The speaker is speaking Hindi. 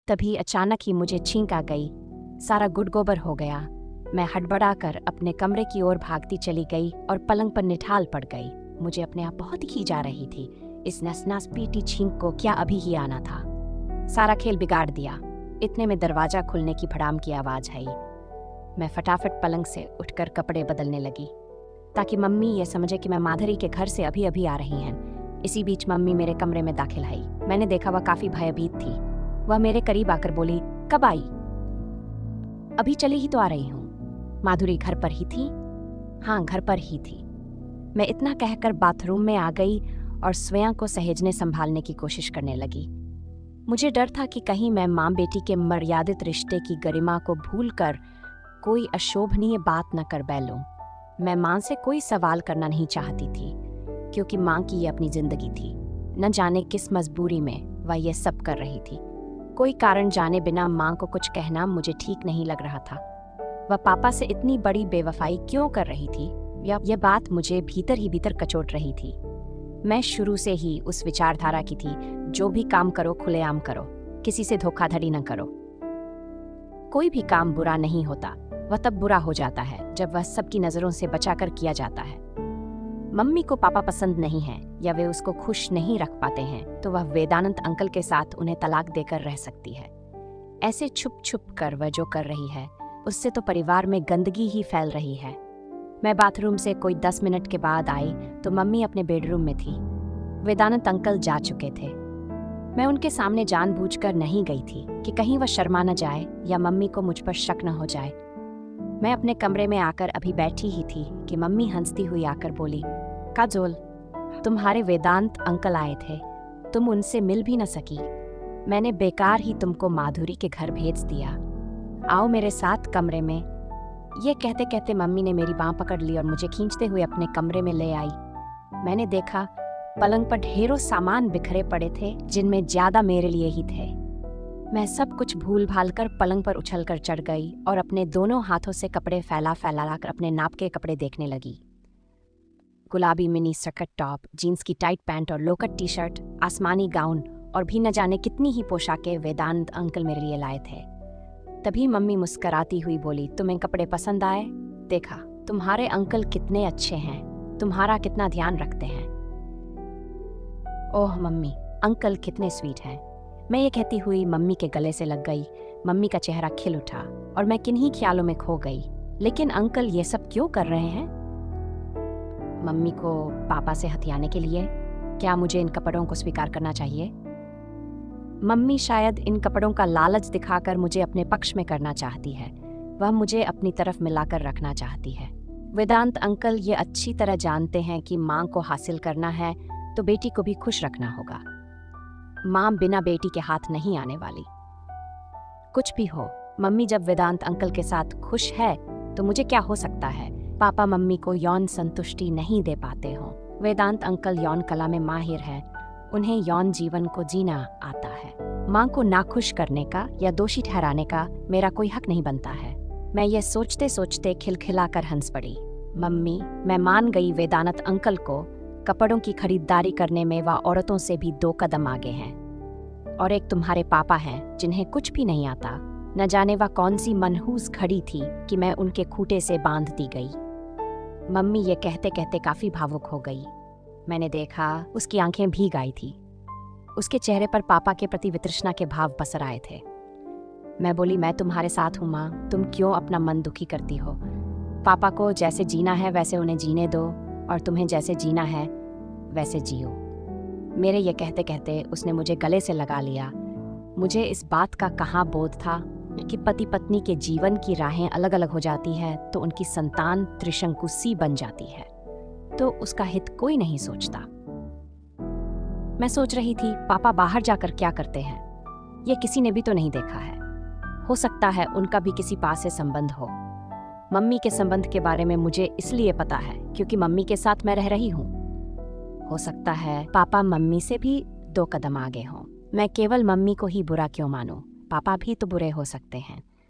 तभी अचानक ही मुझे छींक आ गई। सारा गुड़-गोबर हो गया। मैं हड़बड़ाकर अपने कमरे की ओर भागती चली गई और पलंग पर निठाल पड़ गई। मुझे अपने आप बहुत ही जा रही थी। इस नस-नस पीटी छींक को क्या अभी ही आना था। सारा खेल बिगाड़ दिया। इतने में दरवाजा खुलने की भड़ाम की आवाज़ आई। मैं फटाफट पलंग से उठकर कपड़े बदलने लगी ताकि मम्मी ये समझे कि मैं माधुरी के घर से अभी अभी आ रही हैं। इसी बीच मम्मी मेरे कमरे में दाखिल आई। मैंने देखा वह काफ़ी भयभीत थी। वह मेरे करीब आकर बोली, कब आई? अभी चली ही तो आ रही हूँ। माधुरी घर पर ही थी? हाँ, घर पर ही थी। मैं इतना कहकर बाथरूम में आ गई और स्वयं को सहेजने संभालने की कोशिश करने लगी। मुझे डर था कि कहीं मैं माँ बेटी के मर्यादित रिश्ते की गरिमा को भूलकर कोई अशोभनीय बात न कर बैलूं। मैं माँ से कोई सवाल करना नहीं चाहती थी क्योंकि माँ की ये अपनी जिंदगी थी। न जाने किस मजबूरी में वह ये सब कर रही थी। कोई कारण जाने बिना माँ को कुछ कहना मुझे ठीक नहीं लग रहा था। वह पापा से इतनी बड़ी बेवफाई क्यों कर रही थी? यह बात मुझे भीतर ही भीतर कचोट रही थी। मैं शुरू से ही उस विचारधारा की थी, जो भी काम करो खुलेआम करो, किसी से धोखाधड़ी न करो। कोई भी काम बुरा नहीं होता, वह तब बुरा हो जाता है जब वह सबकी नज़रों से बचाकर किया जाता है। मम्मी को पापा पसंद नहीं है या वे उसको खुश नहीं रख पाते हैं तो वह वेदांत अंकल के साथ उन्हें तलाक देकर रह सकती है। ऐसे छुप छुप कर वह जो कर रही है उससे तो परिवार में गंदगी ही फैल रही है। मैं बाथरूम से कोई 10 मिनट के बाद आई तो मम्मी अपने बेडरूम में थी। वेदांत अंकल जा चुके थे। मैं उनके सामने जानबूझकर नहीं गई थी कि कहीं वह शर्मा न जाए या मम्मी को मुझ पर शक न हो जाए। मैं अपने कमरे में आकर अभी बैठी ही थी कि मम्मी हंसती हुई आकर बोली, काजोल, तुम्हारे वेदांत अंकल आए थे, तुम उनसे मिल भी न सकी। मैंने बेकार ही तुमको माधुरी के घर भेज दिया। आओ मेरे साथ कमरे में। ये कहते कहते मम्मी ने मेरी बाँह पकड़ ली और मुझे खींचते हुए अपने कमरे में ले आई। मैंने देखा पलंग पर ढेरों सामान बिखरे पड़े थे जिनमें ज्यादा मेरे लिए ही थे। मैं सब कुछ भूल भाल कर पलंग पर उछलकर चढ़ गई और अपने दोनों हाथों से कपड़े फैला फैला कर अपने नाप के कपड़े देखने लगी। गुलाबी मिनी स्कर्ट टॉप, जीन्स की टाइट पैंट और लोकट टी शर्ट, आसमानी गाउन और भी न जाने कितनी ही पोशाकें वेदांत अंकल मेरे लिए लाए थे। तभी मम्मी मुस्कराती हुई बोली, तुम्हें कपड़े पसंद आए? देखा तुम्हारे अंकल कितने अच्छे हैं, तुम्हारा कितना ध्यान रखते हैं। ओह मम्मी, अंकल कितने स्वीट हैं। मैं ये कहती हुई मम्मी के गले से लग गई। मम्मी का चेहरा खिल उठा और मैं किन्हीं ख्यालों में खो गई। लेकिन अंकल ये सब क्यों कर रहे हैं? मम्मी को पापा से हथियाने के लिए? क्या मुझे इन कपड़ों को स्वीकार करना चाहिए? मम्मी शायद इन कपड़ों का लालच दिखाकर मुझे अपने पक्ष में करना चाहती है। वह मुझे अपनी तरफ मिलाकर रखना चाहती है। वेदांत अंकल ये अच्छी तरह जानते हैं कि माँ को हासिल करना है तो बेटी को भी खुश रखना होगा। माँ बिना बेटी के हाथ नहीं आने वाली। कुछ भी हो, मम्मी जब वेदांत अंकल के साथ खुश है तो मुझे क्या हो सकता है? पापा मम्मी को यौन संतुष्टि नहीं दे पाते हों। वेदांत अंकल यौन कला में माहिर हैं। उन्हें यौन जीवन को जीना आता है। माँ को नाखुश करने का या दोषी ठहराने का मेरा कोई हक नहीं बनता है। मैं ये सोचते सोचते खिलखिलाकर हंस पड़ी। मम्मी, मैं मान गई वेदांत अंकल को कपड़ों की खरीदारी करने में वह औरतों से भी 2 कदम आगे हैं। और एक तुम्हारे पापा हैं जिन्हें कुछ भी नहीं आता। न जाने वह कौन सी मनहूस घड़ी थी कि मैं उनके खूंटे से बांध दी गई। मम्मी ये कहते कहते काफी भावुक हो गई। मैंने देखा उसकी आंखें भीग आई थी। उसके चेहरे पर पापा के प्रति वितृष्णा के भाव पसर आए थे। मैं बोली, मैं तुम्हारे साथ हूँ माँ, तुम क्यों अपना मन दुखी करती हो? पापा को जैसे जीना है वैसे उन्हें जीने दो और तुम्हें जैसे जीना है वैसे जियो। मेरे ये कहते कहते उसने मुझे गले से लगा लिया। मुझे इस बात का कहाँ बोध था कि पति पत्नी के जीवन की राहें अलग अलग हो जाती है तो उनकी संतान त्रिशंकुसी बन जाती है, तो उसका हित कोई नहीं सोचता। मैं सोच रही थी पापा बाहर जाकर क्या करते हैं, ये किसी ने भी तो नहीं देखा है। हो सकता है उनका भी किसी पास से संबंध हो। मम्मी के संबंध के बारे में मुझे इसलिए पता है क्योंकि मम्मी के साथ मैं रह रही हूँ। हो सकता है पापा मम्मी से भी 2 कदम आगे हों। मैं केवल मम्मी को ही बुरा क्यों मानूं? पापा भी तो बुरे हो सकते हैं।